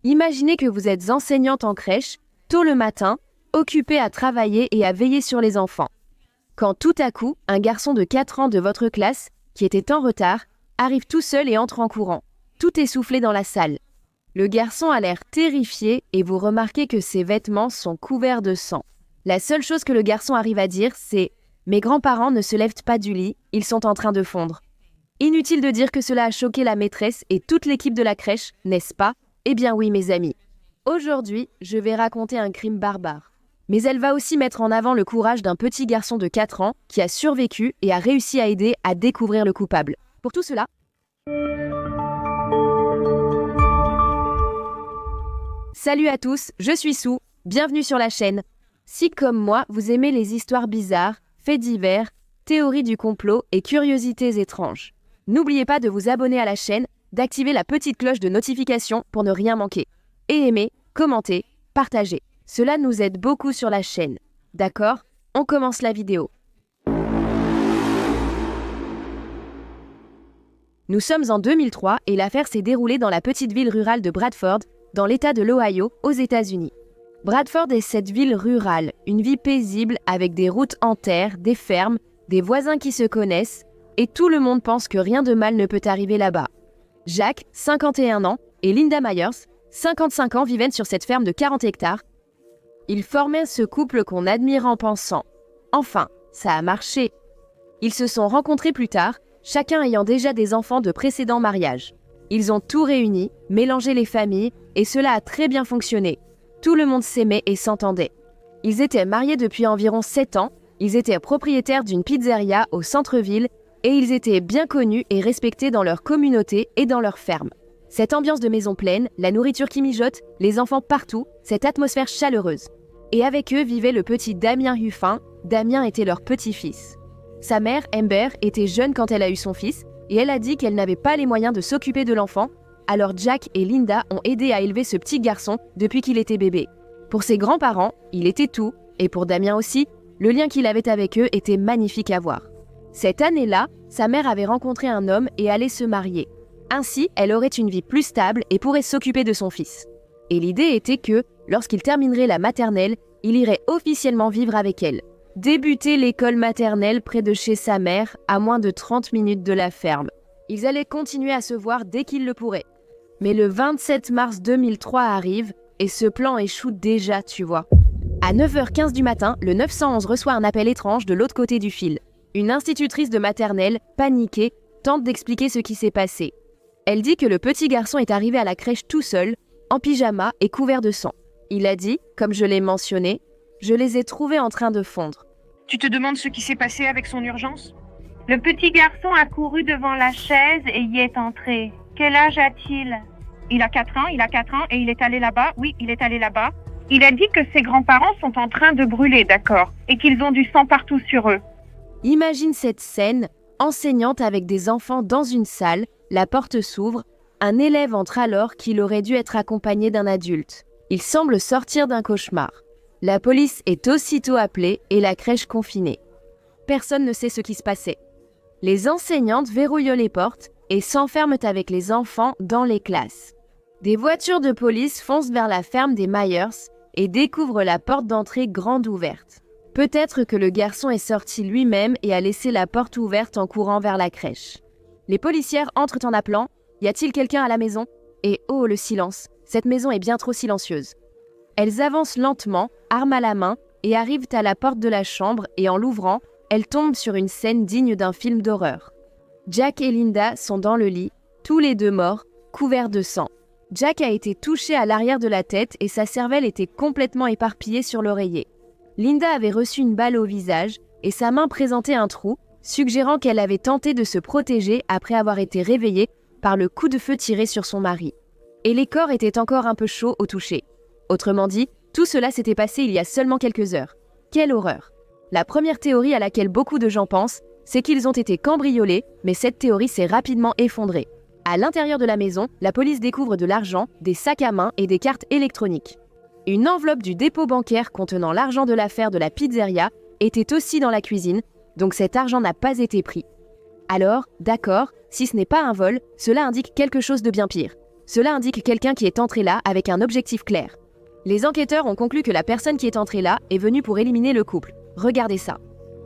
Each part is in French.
Imaginez que vous êtes enseignante en crèche, tôt le matin, occupée à travailler et à veiller sur les enfants. Quand tout à coup, un garçon de 4 ans de votre classe, qui était en retard, arrive tout seul et entre en courant, tout essoufflé dans la salle. Le garçon a l'air terrifié et vous remarquez que ses vêtements sont couverts de sang. La seule chose que le garçon arrive à dire, c'est « Mes grands-parents ne se lèvent pas du lit, ils sont en train de fondre ». Inutile de dire que cela a choqué la maîtresse et toute l'équipe de la crèche, n'est-ce pas? Eh bien oui, mes amis. Aujourd'hui, je vais raconter un crime barbare. Mais elle va aussi mettre en avant le courage d'un petit garçon de 4 ans qui a survécu et a réussi à aider à découvrir le coupable. Pour tout cela, salut à tous, je suis Sue, bienvenue sur la chaîne. Si comme moi, vous aimez les histoires bizarres, faits divers, théories du complot et curiosités étranges, n'oubliez pas de vous abonner à la chaîne, d'activer la petite cloche de notification pour ne rien manquer. Et aimer, commenter, partager. Cela nous aide beaucoup sur la chaîne. D'accord? On commence la vidéo. Nous sommes en 2003 et l'affaire s'est déroulée dans la petite ville rurale de Bradford, dans l'État de l'Ohio, aux États-Unis. Bradford est cette ville rurale, une vie paisible avec des routes en terre, des fermes, des voisins qui se connaissent, et tout le monde pense que rien de mal ne peut arriver là-bas. Jack, 51 ans, et Linda Myers, 55 ans, vivaient sur cette ferme de 40 hectares. Ils formaient ce couple qu'on admire en pensant « Enfin, ça a marché !» Ils se sont rencontrés plus tard, chacun ayant déjà des enfants de précédents mariages. Ils ont tout réuni, mélangé les familles, et cela a très bien fonctionné. Tout le monde s'aimait et s'entendait. Ils étaient mariés depuis environ 7 ans, ils étaient propriétaires d'une pizzeria au centre-ville, et ils étaient bien connus et respectés dans leur communauté et dans leur ferme. Cette ambiance de maison pleine, la nourriture qui mijote, les enfants partout, cette atmosphère chaleureuse. Et avec eux vivait le petit Damien Huffin. Damien était leur petit-fils. Sa mère, Amber, était jeune quand elle a eu son fils, et elle a dit qu'elle n'avait pas les moyens de s'occuper de l'enfant, alors Jack et Linda ont aidé à élever ce petit garçon depuis qu'il était bébé. Pour ses grands-parents, il était tout, et pour Damien aussi, le lien qu'il avait avec eux était magnifique à voir. Cette année-là, sa mère avait rencontré un homme et allait se marier. Ainsi, elle aurait une vie plus stable et pourrait s'occuper de son fils. Et l'idée était que, lorsqu'il terminerait la maternelle, il irait officiellement vivre avec elle. Débuter l'école maternelle près de chez sa mère, à moins de 30 minutes de la ferme. Ils allaient continuer à se voir dès qu'ils le pourraient. Mais le 27 mars 2003 arrive, et ce plan échoue déjà, tu vois. À 9h15 du matin, le 911 reçoit un appel étrange de l'autre côté du fil. Une institutrice de maternelle, paniquée, tente d'expliquer ce qui s'est passé. Elle dit que le petit garçon est arrivé à la crèche tout seul, en pyjama et couvert de sang. Il a dit, comme je l'ai mentionné, « Je les ai trouvés en train de fondre ». Tu te demandes ce qui s'est passé avec son urgence? Le petit garçon a couru devant la chaise et y est entré. Quel âge a-t-il? Il a 4 ans et il est allé là-bas. Oui, il est allé là-bas. Il a dit que ses grands-parents sont en train de brûler, d'accord, et qu'ils ont du sang partout sur eux. Imagine cette scène, enseignante avec des enfants dans une salle, la porte s'ouvre, un élève entre alors qu'il aurait dû être accompagné d'un adulte. Il semble sortir d'un cauchemar. La police est aussitôt appelée et la crèche confinée. Personne ne sait ce qui se passait. Les enseignantes verrouillent les portes et s'enferment avec les enfants dans les classes. Des voitures de police foncent vers la ferme des Myers et découvrent la porte d'entrée grande ouverte. Peut-être que le garçon est sorti lui-même et a laissé la porte ouverte en courant vers la crèche. Les policières entrent en appelant « Y a-t-il quelqu'un à la maison ?» Et oh, le silence, cette maison est bien trop silencieuse. Elles avancent lentement, arme à la main, et arrivent à la porte de la chambre et en l'ouvrant, elles tombent sur une scène digne d'un film d'horreur. Jack et Linda sont dans le lit, tous les deux morts, couverts de sang. Jack a été touché à l'arrière de la tête et sa cervelle était complètement éparpillée sur l'oreiller. Linda avait reçu une balle au visage et sa main présentait un trou, suggérant qu'elle avait tenté de se protéger après avoir été réveillée par le coup de feu tiré sur son mari. Et les corps étaient encore un peu chauds au toucher. Autrement dit, tout cela s'était passé il y a seulement quelques heures. Quelle horreur! La première théorie à laquelle beaucoup de gens pensent, c'est qu'ils ont été cambriolés, mais cette théorie s'est rapidement effondrée. À l'intérieur de la maison, la police découvre de l'argent, des sacs à main et des cartes électroniques. Une enveloppe du dépôt bancaire contenant l'argent de l'affaire de la pizzeria était aussi dans la cuisine, donc cet argent n'a pas été pris. Alors, d'accord, si ce n'est pas un vol, cela indique quelque chose de bien pire. Cela indique quelqu'un qui est entré là avec un objectif clair. Les enquêteurs ont conclu que la personne qui est entrée là est venue pour éliminer le couple. Regardez ça.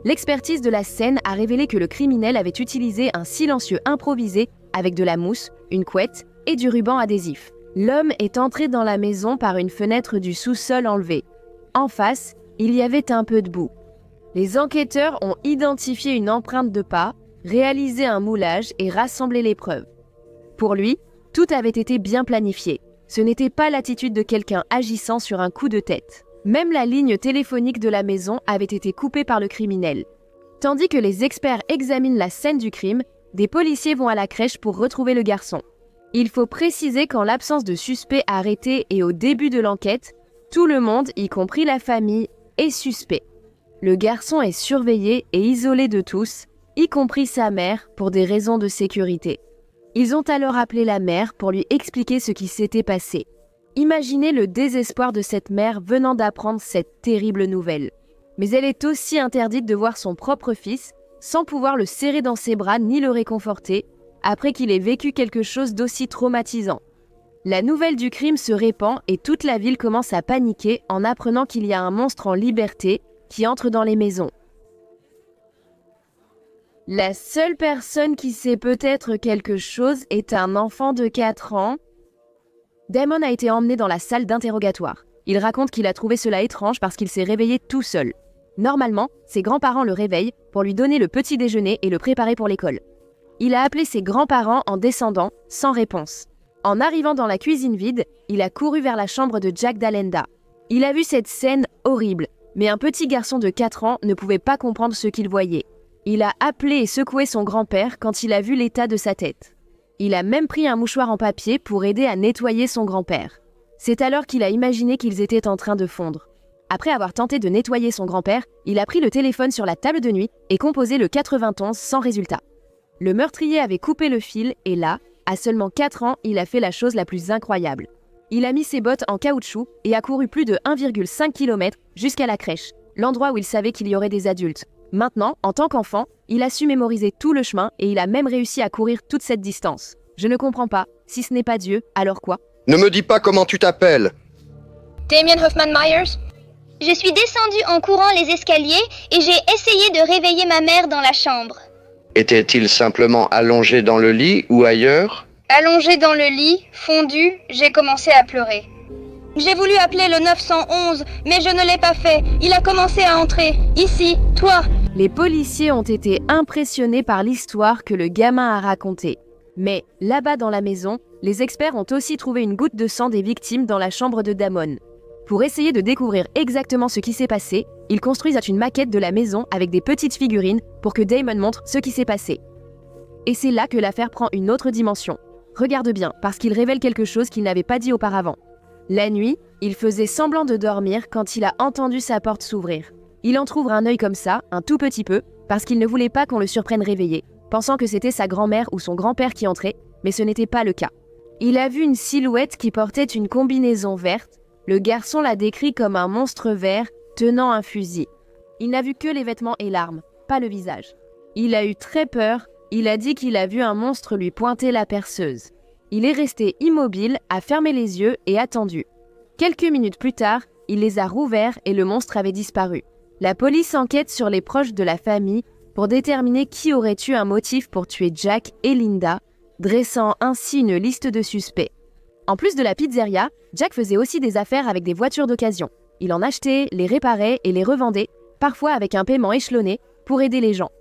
L'expertise de la scène a révélé que le criminel avait utilisé un silencieux improvisé avec de la mousse, une couette et du ruban adhésif. L'homme est entré dans la maison par une fenêtre du sous-sol enlevée. En face, il y avait un peu de boue. Les enquêteurs ont identifié une empreinte de pas, réalisé un moulage et rassemblé les preuves. Pour lui, tout avait été bien planifié. Ce n'était pas l'attitude de quelqu'un agissant sur un coup de tête. Même la ligne téléphonique de la maison avait été coupée par le criminel. Tandis que les experts examinent la scène du crime, des policiers vont à la crèche pour retrouver le garçon. Il faut préciser qu'en l'absence de suspect arrêté et au début de l'enquête, tout le monde, y compris la famille, est suspect. Le garçon est surveillé et isolé de tous, y compris sa mère, pour des raisons de sécurité. Ils ont alors appelé la mère pour lui expliquer ce qui s'était passé. Imaginez le désespoir de cette mère venant d'apprendre cette terrible nouvelle. Mais elle est aussi interdite de voir son propre fils, sans pouvoir le serrer dans ses bras ni le réconforter, après qu'il ait vécu quelque chose d'aussi traumatisant. La nouvelle du crime se répand et toute la ville commence à paniquer en apprenant qu'il y a un monstre en liberté qui entre dans les maisons. La seule personne qui sait peut-être quelque chose est un enfant de 4 ans. Damon a été emmené dans la salle d'interrogatoire. Il raconte qu'il a trouvé cela étrange parce qu'il s'est réveillé tout seul. Normalement, ses grands-parents le réveillent pour lui donner le petit déjeuner et le préparer pour l'école. Il a appelé ses grands-parents en descendant, sans réponse. En arrivant dans la cuisine vide, il a couru vers la chambre de Jack Dalenda. Il a vu cette scène horrible, mais un petit garçon de 4 ans ne pouvait pas comprendre ce qu'il voyait. Il a appelé et secoué son grand-père quand il a vu l'état de sa tête. Il a même pris un mouchoir en papier pour aider à nettoyer son grand-père. C'est alors qu'il a imaginé qu'ils étaient en train de fondre. Après avoir tenté de nettoyer son grand-père, il a pris le téléphone sur la table de nuit et composé le 91 sans résultat. Le meurtrier avait coupé le fil et là, à seulement 4 ans, il a fait la chose la plus incroyable. Il a mis ses bottes en caoutchouc et a couru plus de 1,5 km jusqu'à la crèche, l'endroit où il savait qu'il y aurait des adultes. Maintenant, en tant qu'enfant, il a su mémoriser tout le chemin et il a même réussi à courir toute cette distance. Je ne comprends pas. Si ce n'est pas Dieu, alors quoi? Ne me dis pas comment tu t'appelles. Damien Hoffman Myers. Je suis descendue en courant les escaliers et j'ai essayé de réveiller ma mère dans la chambre. Était-il simplement allongé dans le lit ou ailleurs? Allongé dans le lit, fondu, j'ai commencé à pleurer. J'ai voulu appeler le 911, mais je ne l'ai pas fait. Il a commencé à entrer. Ici, toi. Les policiers ont été impressionnés par l'histoire que le gamin a racontée. Mais, là-bas dans la maison, les experts ont aussi trouvé une goutte de sang des victimes dans la chambre de Damon. Pour essayer de découvrir exactement ce qui s'est passé, ils construisent une maquette de la maison avec des petites figurines pour que Damon montre ce qui s'est passé. Et c'est là que l'affaire prend une autre dimension. Regarde bien, parce qu'il révèle quelque chose qu'il n'avait pas dit auparavant. La nuit, il faisait semblant de dormir quand il a entendu sa porte s'ouvrir. Il entrouvre un œil comme ça, un tout petit peu, parce qu'il ne voulait pas qu'on le surprenne réveillé, pensant que c'était sa grand-mère ou son grand-père qui entrait, mais ce n'était pas le cas. Il a vu une silhouette qui portait une combinaison verte. Le garçon l'a décrit comme un monstre vert tenant un fusil. Il n'a vu que les vêtements et l'arme, pas le visage. Il a eu très peur, il a dit qu'il a vu un monstre lui pointer la perceuse. Il est resté immobile, a fermé les yeux et attendu. Quelques minutes plus tard, il les a rouverts et le monstre avait disparu. La police enquête sur les proches de la famille pour déterminer qui aurait eu un motif pour tuer Jack et Linda, dressant ainsi une liste de suspects. En plus de la pizzeria, Jack faisait aussi des affaires avec des voitures d'occasion. Il en achetait, les réparait et les revendait, parfois avec un paiement échelonné, pour aider les gens.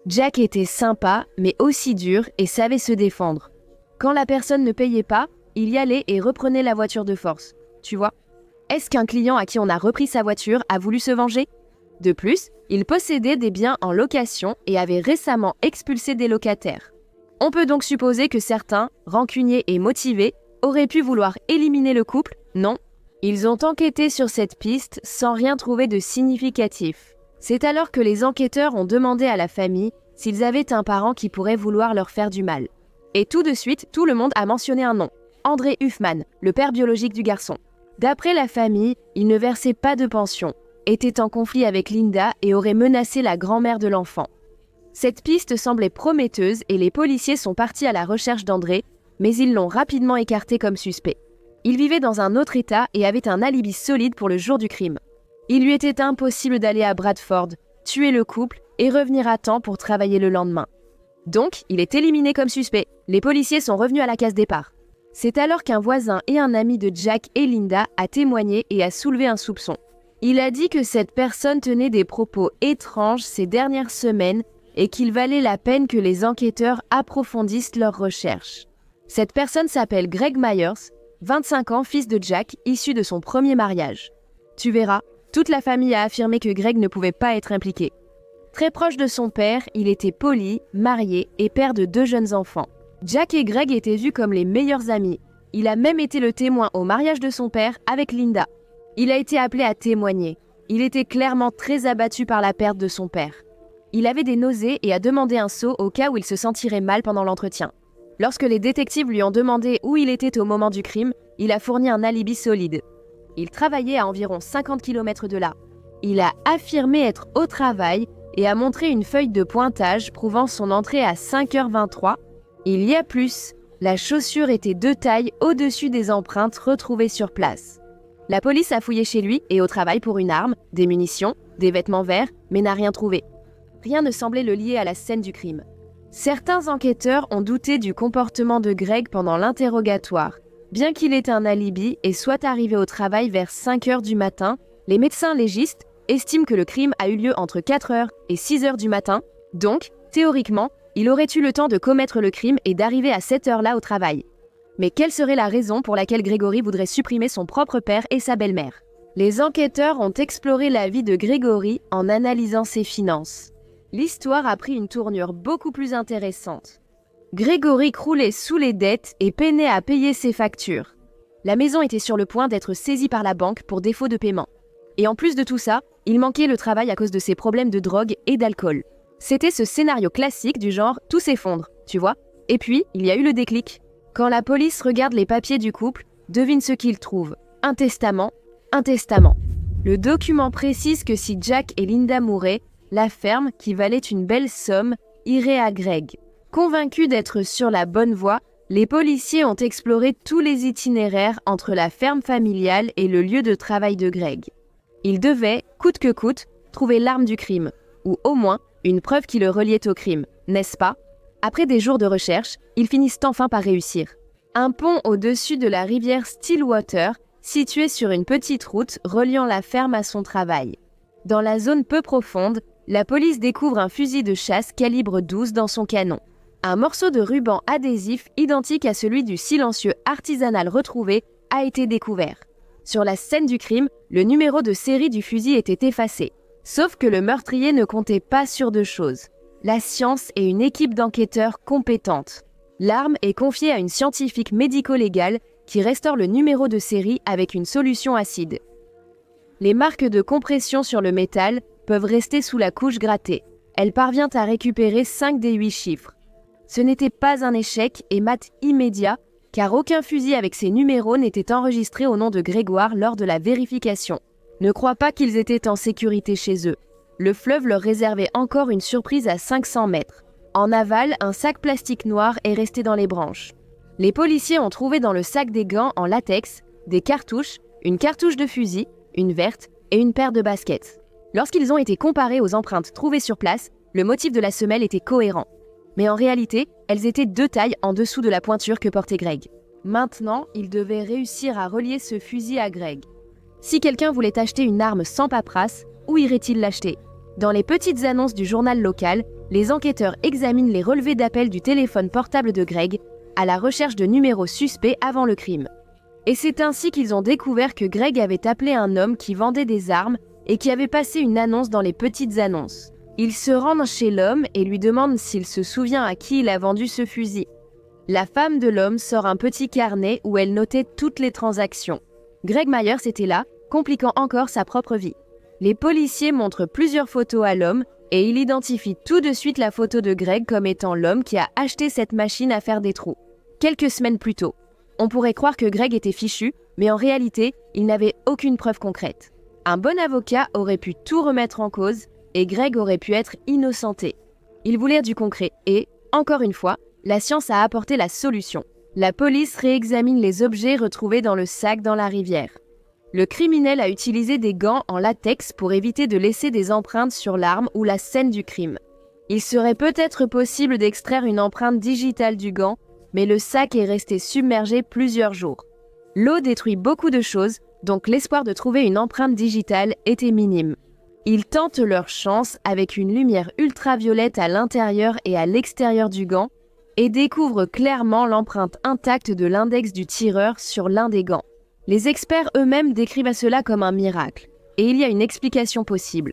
Jack était sympa, mais aussi dur et savait se défendre. Quand la personne ne payait pas, il y allait et reprenait la voiture de force. Tu vois? Est-ce qu'un client à qui on a repris sa voiture a voulu se venger? De plus, il possédait des biens en location et avait récemment expulsé des locataires. On peut donc supposer que certains, rancuniers et motivés, auraient pu vouloir éliminer le couple, non? Ils ont enquêté sur cette piste sans rien trouver de significatif. C'est alors que les enquêteurs ont demandé à la famille s'ils avaient un parent qui pourrait vouloir leur faire du mal. Et tout de suite, tout le monde a mentionné un nom, André Huffman, le père biologique du garçon. D'après la famille, il ne versait pas de pension, était en conflit avec Linda et aurait menacé la grand-mère de l'enfant. Cette piste semblait prometteuse et les policiers sont partis à la recherche d'André, mais ils l'ont rapidement écarté comme suspect. Il vivait dans un autre État et avait un alibi solide pour le jour du crime. Il lui était impossible d'aller à Bradford, tuer le couple et revenir à temps pour travailler le lendemain. Donc, il est éliminé comme suspect. Les policiers sont revenus à la case départ. C'est alors qu'un voisin et un ami de Jack et Linda a témoigné et a soulevé un soupçon. Il a dit que cette personne tenait des propos étranges ces dernières semaines et qu'il valait la peine que les enquêteurs approfondissent leurs recherches. Cette personne s'appelle Greg Myers, 25 ans, fils de Jack, issu de son premier mariage. Tu verras, toute la famille a affirmé que Greg ne pouvait pas être impliqué. Très proche de son père, il était poli, marié et père de 2 jeunes enfants. Jack et Greg étaient vus comme les meilleurs amis. Il a même été le témoin au mariage de son père avec Linda. Il a été appelé à témoigner. Il était clairement très abattu par la perte de son père. Il avait des nausées et a demandé un seau au cas où il se sentirait mal pendant l'entretien. Lorsque les détectives lui ont demandé où il était au moment du crime, il a fourni un alibi solide. Il travaillait à environ 50 km de là. Il a affirmé être au travail et a montré une feuille de pointage prouvant son entrée à 5h23. Il y a plus, la chaussure était 2 tailles au-dessus des empreintes retrouvées sur place. La police a fouillé chez lui et au travail pour une arme, des munitions, des vêtements verts, mais n'a rien trouvé. Rien ne semblait le lier à la scène du crime. Certains enquêteurs ont douté du comportement de Greg pendant l'interrogatoire. Bien qu'il ait un alibi et soit arrivé au travail vers 5h du matin, les médecins légistes estiment que le crime a eu lieu entre 4h et 6h du matin, donc, théoriquement, il aurait eu le temps de commettre le crime et d'arriver à cette heure-là au travail. Mais quelle serait la raison pour laquelle Gregory voudrait supprimer son propre père et sa belle-mère? Les enquêteurs ont exploré la vie de Gregory en analysant ses finances. L'histoire a pris une tournure beaucoup plus intéressante. Gregory croulait sous les dettes et peinait à payer ses factures. La maison était sur le point d'être saisie par la banque pour défaut de paiement. Et en plus de tout ça, il manquait le travail à cause de ses problèmes de drogue et d'alcool. C'était ce scénario classique du genre « tout s'effondre », tu vois. Et puis, il y a eu le déclic. Quand la police regarde les papiers du couple, devine ce qu'ils trouvent. Un testament. Le document précise que si Jack et Linda mouraient, la ferme, qui valait une belle somme, irait à Greg. Convaincus d'être sur la bonne voie, les policiers ont exploré tous les itinéraires entre la ferme familiale et le lieu de travail de Greg. Ils devaient, coûte que coûte, trouver l'arme du crime, ou au moins une preuve qui le reliait au crime, n'est-ce pas? Après des jours de recherche, ils finissent enfin par réussir. Un pont au-dessus de la rivière Stillwater, situé sur une petite route reliant la ferme à son travail. Dans la zone peu profonde, la police découvre un fusil de chasse calibre 12 dans son canon. Un morceau de ruban adhésif identique à celui du silencieux artisanal retrouvé a été découvert. Sur la scène du crime, le numéro de série du fusil était effacé. Sauf que le meurtrier ne comptait pas sur 2 choses. La science et une équipe d'enquêteurs compétente. L'arme est confiée à une scientifique médico-légale qui restaure le numéro de série avec une solution acide. Les marques de compression sur le métal peuvent rester sous la couche grattée. Elle parvient à récupérer 5 des 8 chiffres. Ce n'était pas un échec et mat immédiat, car aucun fusil avec ces numéros n'était enregistré au nom de Grégoire lors de la vérification. Ne crois pas qu'ils étaient en sécurité chez eux. Le fleuve leur réservait encore une surprise à 500 mètres. En aval, un sac plastique noir est resté dans les branches. Les policiers ont trouvé dans le sac des gants en latex, des cartouches, une cartouche de fusil, une verte et une paire de baskets. Lorsqu'ils ont été comparés aux empreintes trouvées sur place, le motif de la semelle était cohérent. Mais en réalité, elles étaient 2 tailles en dessous de la pointure que portait Greg. Maintenant, ils devaient réussir à relier ce fusil à Greg. Si quelqu'un voulait acheter une arme sans paperasse, où irait-il l'acheter? Dans les petites annonces du journal local, les enquêteurs examinent les relevés d'appel du téléphone portable de Greg à la recherche de numéros suspects avant le crime. Et c'est ainsi qu'ils ont découvert que Greg avait appelé un homme qui vendait des armes et qui avait passé une annonce dans les petites annonces. Ils se rendent chez l'homme et lui demandent s'il se souvient à qui il a vendu ce fusil. La femme de l'homme sort un petit carnet où elle notait toutes les transactions. Greg Myers était là, compliquant encore sa propre vie. Les policiers montrent plusieurs photos à l'homme et il identifie tout de suite la photo de Greg comme étant l'homme qui a acheté cette machine à faire des trous. Quelques semaines plus tôt. On pourrait croire que Greg était fichu, mais en réalité, il n'avait aucune preuve concrète. Un bon avocat aurait pu tout remettre en cause et Greg aurait pu être innocenté. Ils voulèrent du concret et, encore une fois, la science a apporté la solution. La police réexamine les objets retrouvés dans le sac dans la rivière. Le criminel a utilisé des gants en latex pour éviter de laisser des empreintes sur l'arme ou la scène du crime. Il serait peut-être possible d'extraire une empreinte digitale du gant, mais le sac est resté submergé plusieurs jours. L'eau détruit beaucoup de choses, donc l'espoir de trouver une empreinte digitale était minime. Ils tentent leur chance avec une lumière ultraviolette à l'intérieur et à l'extérieur du gant et découvrent clairement l'empreinte intacte de l'index du tireur sur l'un des gants. Les experts eux-mêmes décrivent cela comme un miracle, et il y a une explication possible.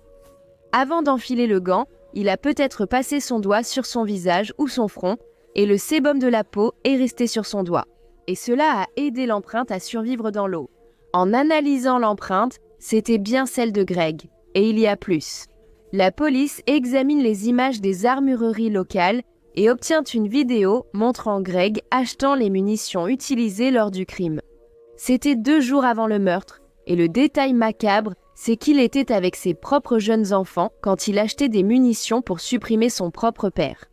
Avant d'enfiler le gant, il a peut-être passé son doigt sur son visage ou son front, et le sébum de la peau est resté sur son doigt. Et cela a aidé l'empreinte à survivre dans l'eau. En analysant l'empreinte, c'était bien celle de Greg, et il y a plus. La police examine les images des armureries locales et obtient une vidéo montrant Greg achetant les munitions utilisées lors du crime. C'était 2 jours avant le meurtre, et le détail macabre, c'est qu'il était avec ses propres jeunes enfants quand il achetait des munitions pour supprimer son propre père.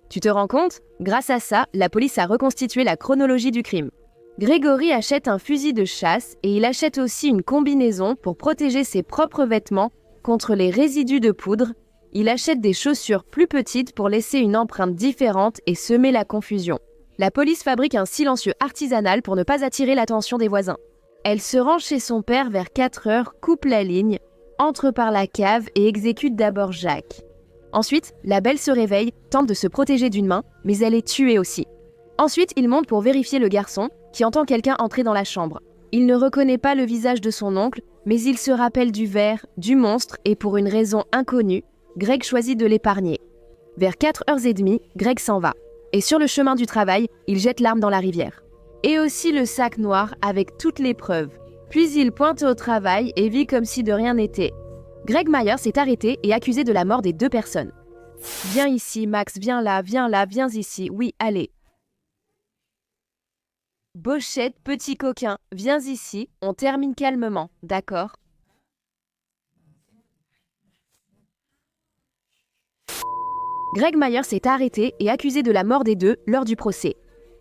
Tu te rends compte? Grâce à ça, la police a reconstitué la chronologie du crime. Gregory achète un fusil de chasse et il achète aussi une combinaison pour protéger ses propres vêtements contre les résidus de poudre. Il achète des chaussures plus petites pour laisser une empreinte différente et semer la confusion. La police fabrique un silencieux artisanal pour ne pas attirer l'attention des voisins. Elle se rend chez son père vers 4 heures, coupe la ligne, entre par la cave et exécute d'abord Jacques. Ensuite, la belle se réveille, tente de se protéger d'une main, mais elle est tuée aussi. Ensuite, il monte pour vérifier le garçon, qui entend quelqu'un entrer dans la chambre. Il ne reconnaît pas le visage de son oncle, mais il se rappelle du verre, du monstre, et pour une raison inconnue, Greg choisit de l'épargner. Vers 4h30, Greg s'en va. Et sur le chemin du travail, il jette l'arme dans la rivière. Et aussi le sac noir avec toutes les preuves. Puis il pointe au travail et vit comme si de rien n'était. Greg Myers est arrêté et accusé de la mort des 2 personnes. Viens ici, Max, viens là, viens ici, oui, allez. Bochette, petit coquin, viens ici, on termine calmement, d'accord? Greg Myers est arrêté et accusé de la mort des 2 lors du procès.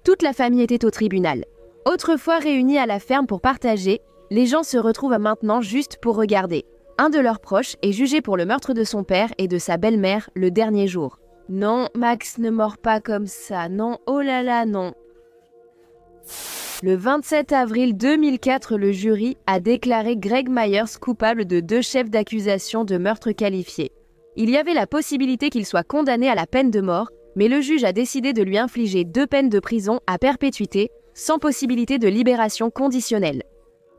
Toute la famille était au tribunal. Autrefois réunis à la ferme pour partager, les gens se retrouvent maintenant juste pour regarder. Un de leurs proches est jugé pour le meurtre de son père et de sa belle-mère le dernier jour. Non, Max ne mord pas comme ça, non, oh là là, non. Le 27 avril 2004, le jury a déclaré Greg Myers coupable de 2 chefs d'accusation de meurtre qualifié. Il y avait la possibilité qu'il soit condamné à la peine de mort, mais le juge a décidé de lui infliger 2 peines de prison à perpétuité, sans possibilité de libération conditionnelle.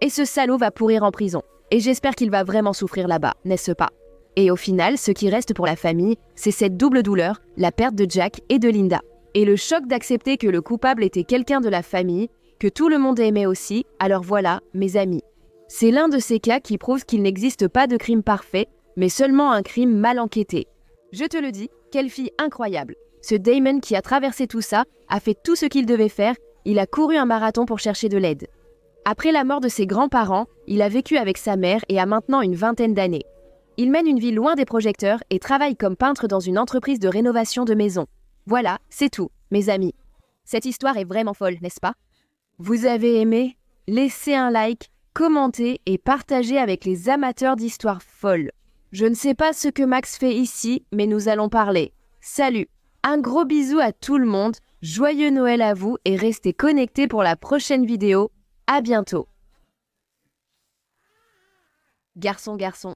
Et ce salaud va pourrir en prison. Et j'espère qu'il va vraiment souffrir là-bas, n'est-ce pas? Et au final, ce qui reste pour la famille, c'est cette double douleur, la perte de Jack et de Linda. Et le choc d'accepter que le coupable était quelqu'un de la famille, que tout le monde aimait aussi, alors voilà, mes amis. C'est l'un de ces cas qui prouve qu'il n'existe pas de crime parfait, mais seulement un crime mal enquêté. Je te le dis, quelle fille incroyable. Ce Damon qui a traversé tout ça, a fait tout ce qu'il devait faire, il a couru un marathon pour chercher de l'aide. Après la mort de ses grands-parents, il a vécu avec sa mère et a maintenant une 20aine d'années. Il mène une vie loin des projecteurs et travaille comme peintre dans une entreprise de rénovation de maisons. Voilà, c'est tout, mes amis. Cette histoire est vraiment folle, n'est-ce pas? Vous avez aimé? Laissez un like, commentez et partagez avec les amateurs d'histoires folles. Je ne sais pas ce que Max fait ici, mais nous allons parler. Salut! Un gros bisou à tout le monde, joyeux Noël à vous et restez connectés pour la prochaine vidéo. À bientôt. Garçon, garçon.